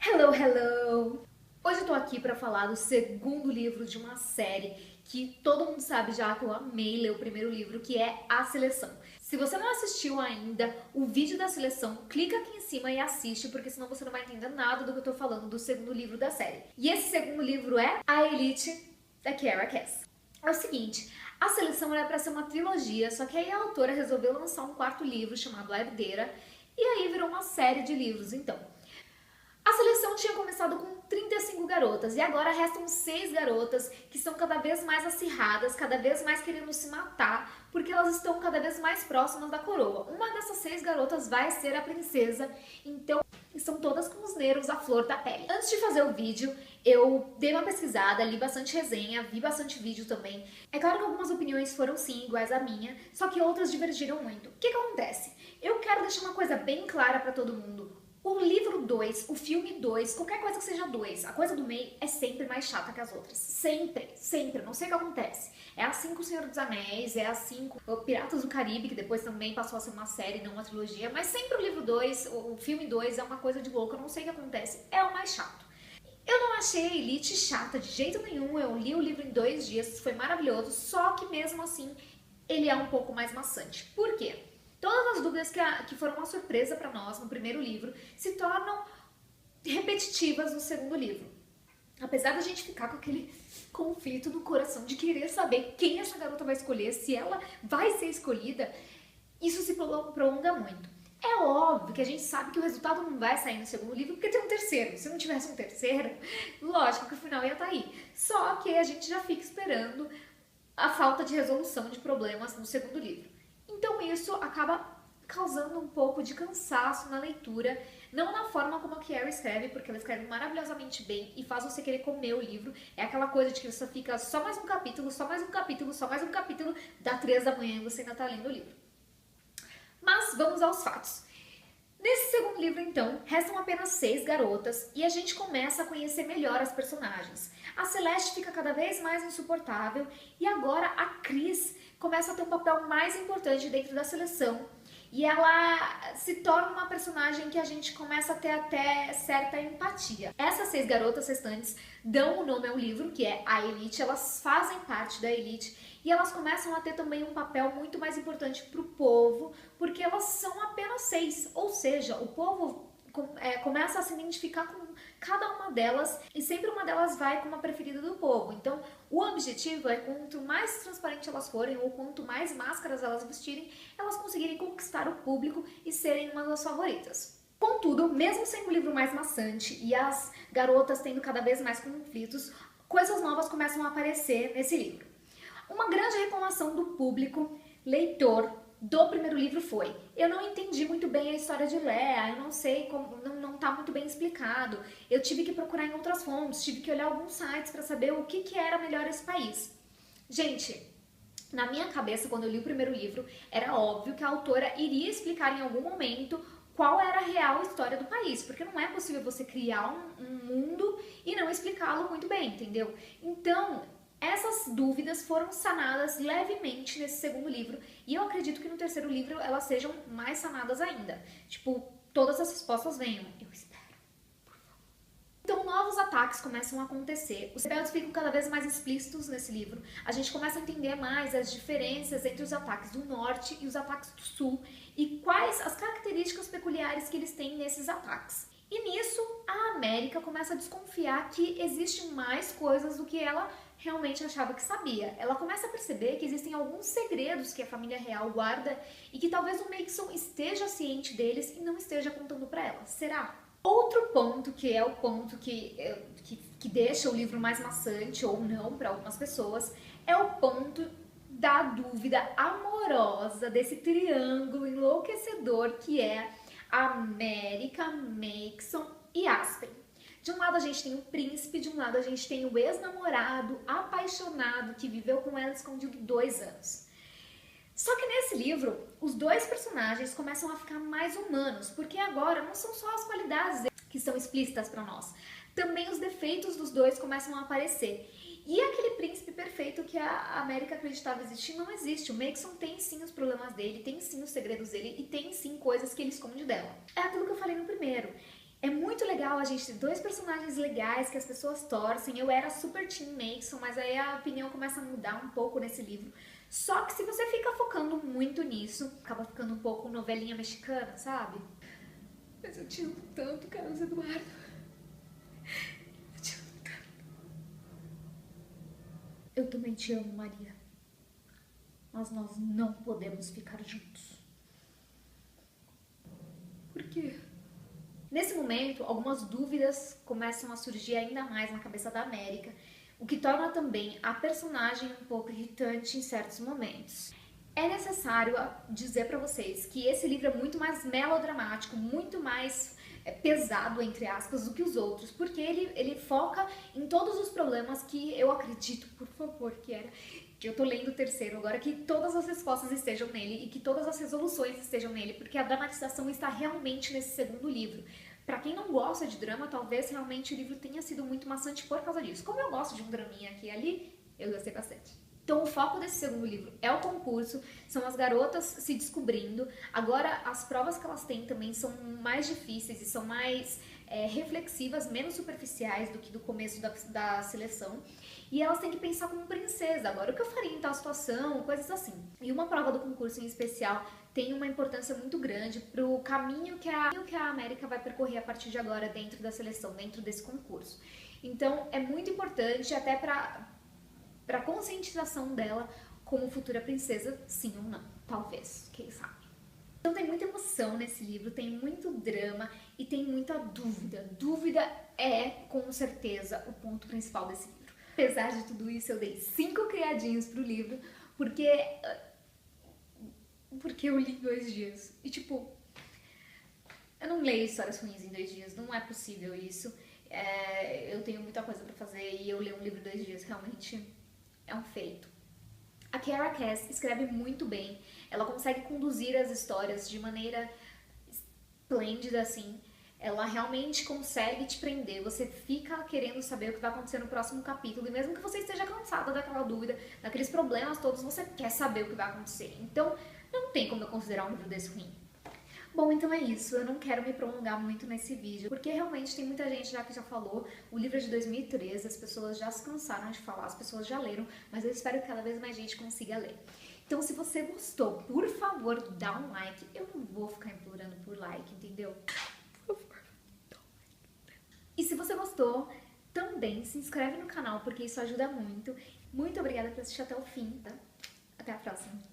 Hello, hello! Hoje eu tô aqui pra falar do segundo livro de uma série que todo mundo sabe já que eu amei ler o primeiro livro, que é A Seleção. Se você não assistiu ainda o vídeo da seleção, clica aqui em cima e assiste, porque senão você não vai entender nada do que eu tô falando do segundo livro da série. E esse segundo livro é A Elite, da Kiera Cass. É o seguinte, A Seleção era pra ser uma trilogia, só que aí a autora resolveu lançar um quarto livro chamado A Herdeira, e aí virou uma série de livros, então. A seleção tinha começado com 35 garotas e agora restam 6 garotas que são cada vez mais acirradas, cada vez mais querendo se matar, porque elas estão cada vez mais próximas da coroa. Uma dessas 6 garotas vai ser a princesa, então estão todas com os nervos à flor da pele. Antes de fazer o vídeo, eu dei uma pesquisada, li bastante resenha, vi bastante vídeo também. É claro que algumas opiniões foram sim iguais à minha, só que outras divergiram muito. O que acontece? Eu quero deixar uma coisa bem clara pra todo mundo. O livro 2, o filme 2, qualquer coisa que seja 2, a coisa do meio é sempre mais chata que as outras. Sempre, sempre. Não sei o que acontece. É assim com O Senhor dos Anéis, é assim com Piratas do Caribe, que depois também passou a ser uma série, não uma trilogia. Mas sempre o livro 2, o filme 2 é uma coisa de louco. Eu não sei o que acontece. É o mais chato. Eu não achei a Elite chata de jeito nenhum. Eu li o livro em 2 dias, foi maravilhoso. Só que mesmo assim, ele é um pouco mais maçante. Por quê? Todas as dúvidas que foram uma surpresa para nós no primeiro livro se tornam repetitivas no segundo livro. Apesar da gente ficar com aquele conflito no coração de querer saber quem essa garota vai escolher, se ela vai ser escolhida, isso se prolonga muito. É óbvio que a gente sabe que o resultado não vai sair no segundo livro porque tem um terceiro. Se não tivesse um terceiro, lógico que o final ia estar aí. Só que a gente já fica esperando a falta de resolução de problemas no segundo livro. Então isso acaba causando um pouco de cansaço na leitura, não na forma como a Kiera escreve, porque ela escreve maravilhosamente bem e faz você querer comer o livro. É aquela coisa de que você fica só mais um capítulo, só mais um capítulo, só mais um capítulo, dá 3 da manhã e você ainda tá lendo o livro. Mas vamos aos fatos. Nesse segundo livro, então, restam apenas 6 garotas e a gente começa a conhecer melhor as personagens. A Celeste fica cada vez mais insuportável e agora a Cris começa a ter um papel mais importante dentro da seleção e ela se torna uma personagem que a gente começa a ter até certa empatia. Essas 6 garotas restantes dão o nome ao livro, que é A Elite, elas fazem parte da Elite e elas começam a ter também um papel muito mais importante para o povo, porque elas são apenas 6, ou seja, o povo começa a se identificar com cada uma delas e sempre uma delas vai como a preferida do povo. Então, o objetivo é quanto mais transparente elas forem ou quanto mais máscaras elas vestirem, elas conseguirem conquistar o público e serem uma das favoritas. Contudo, mesmo sendo o livro mais maçante e as garotas tendo cada vez mais conflitos, coisas novas começam a aparecer nesse livro. Uma grande reclamação do público leitor do primeiro livro foi: eu não entendi muito bem a história de Leia, eu não sei como, não tá muito bem explicado, eu tive que procurar em outras fontes, tive que olhar alguns sites para saber o que era melhor esse país. Gente, na minha cabeça, quando eu li o primeiro livro, era óbvio que a autora iria explicar em algum momento qual era a real história do país, porque não é possível você criar um mundo e não explicá-lo muito bem, entendeu? Então, essas dúvidas foram sanadas levemente nesse segundo livro e eu acredito que no terceiro livro elas sejam mais sanadas ainda. Tipo, todas as respostas venham. Eu espero. Então, novos ataques começam a acontecer. Os rebeldes ficam cada vez mais explícitos nesse livro. A gente começa a entender mais as diferenças entre os ataques do norte e os ataques do sul e quais as características peculiares que eles têm nesses ataques. E nisso, a América começa a desconfiar que existem mais coisas do que ela realmente achava que sabia. Ela começa a perceber que existem alguns segredos que a família real guarda e que talvez o Mason esteja ciente deles e não esteja contando para ela. Será? Outro ponto, que é o ponto que deixa o livro mais maçante ou não para algumas pessoas, é o ponto da dúvida amorosa desse triângulo enlouquecedor que é América, Mason e Aspen. De um lado a gente tem o príncipe, de um lado a gente tem o ex-namorado apaixonado que viveu com ela escondido 2 anos. Só que nesse livro, os 2 personagens começam a ficar mais humanos, porque agora não são só as qualidades que são explícitas para nós, também os defeitos dos 2 começam a aparecer. E aquele príncipe perfeito que a América acreditava existir não existe. O Mason tem sim os problemas dele, tem sim os segredos dele e tem sim coisas que ele esconde dela. É aquilo que eu falei no primeiro. É muito legal a gente ter dois personagens legais que as pessoas torcem. Eu era super Team Mason, mas aí a opinião começa a mudar um pouco nesse livro. Só que se você fica focando muito nisso, acaba ficando um pouco novelinha mexicana, sabe? Mas eu te amo tanto, Carlos Eduardo. Eu te amo tanto. Eu também te amo, Maria. Mas nós não podemos ficar juntos. Por quê? Nesse momento, algumas dúvidas começam a surgir ainda mais na cabeça da América, o que torna também a personagem um pouco irritante em certos momentos. É necessário dizer para vocês que esse livro é muito mais melodramático, muito mais pesado, entre aspas, do que os outros, porque ele foca em todos os problemas que eu acredito, por favor, que eu tô lendo o terceiro agora, que todas as respostas estejam nele e que todas as resoluções estejam nele, porque a dramatização está realmente nesse segundo livro. Pra quem não gosta de drama, talvez realmente o livro tenha sido muito maçante por causa disso. Como eu gosto de um draminha aqui e ali, eu gostei bastante. Então o foco desse segundo livro é o concurso, são as garotas se descobrindo. Agora as provas que elas têm também são mais difíceis e são mais reflexivas, menos superficiais do que do começo da seleção. E elas têm que pensar como princesa, agora o que eu faria em tal situação, coisas assim. E uma prova do concurso em especial tem uma importância muito grande para o caminho que a América vai percorrer a partir de agora dentro da seleção, dentro desse concurso. Então é muito importante até para a conscientização dela como futura princesa, sim ou não, talvez, quem sabe. Então tem muita emoção nesse livro, tem muito drama e tem muita dúvida. Dúvida é, com certeza, o ponto principal desse livro. Apesar de tudo isso, eu dei 5 criadinhos pro livro, porque eu li em 2 dias. E tipo, eu não leio histórias ruins em 2 dias, não é possível isso. Eu tenho muita coisa pra fazer e eu ler um livro em 2 dias realmente é um feito. A Kiera Cass escreve muito bem, ela consegue conduzir as histórias de maneira esplêndida, assim. Ela realmente consegue te prender, você fica querendo saber o que vai acontecer no próximo capítulo, e mesmo que você esteja cansada daquela dúvida, daqueles problemas todos, você quer saber o que vai acontecer. Então, não tem como eu considerar um livro desse ruim. Bom, então é isso, eu não quero me prolongar muito nesse vídeo, porque realmente tem muita gente já que já falou, o livro é de 2013, as pessoas já se cansaram de falar, as pessoas já leram, mas eu espero que cada vez mais gente consiga ler. Então se você gostou, por favor, dá um like, eu não vou ficar implorando por like, entendeu? Por favor, dá um like. E se você gostou, também se inscreve no canal, porque isso ajuda muito. Muito obrigada por assistir até o fim, tá? Até a próxima.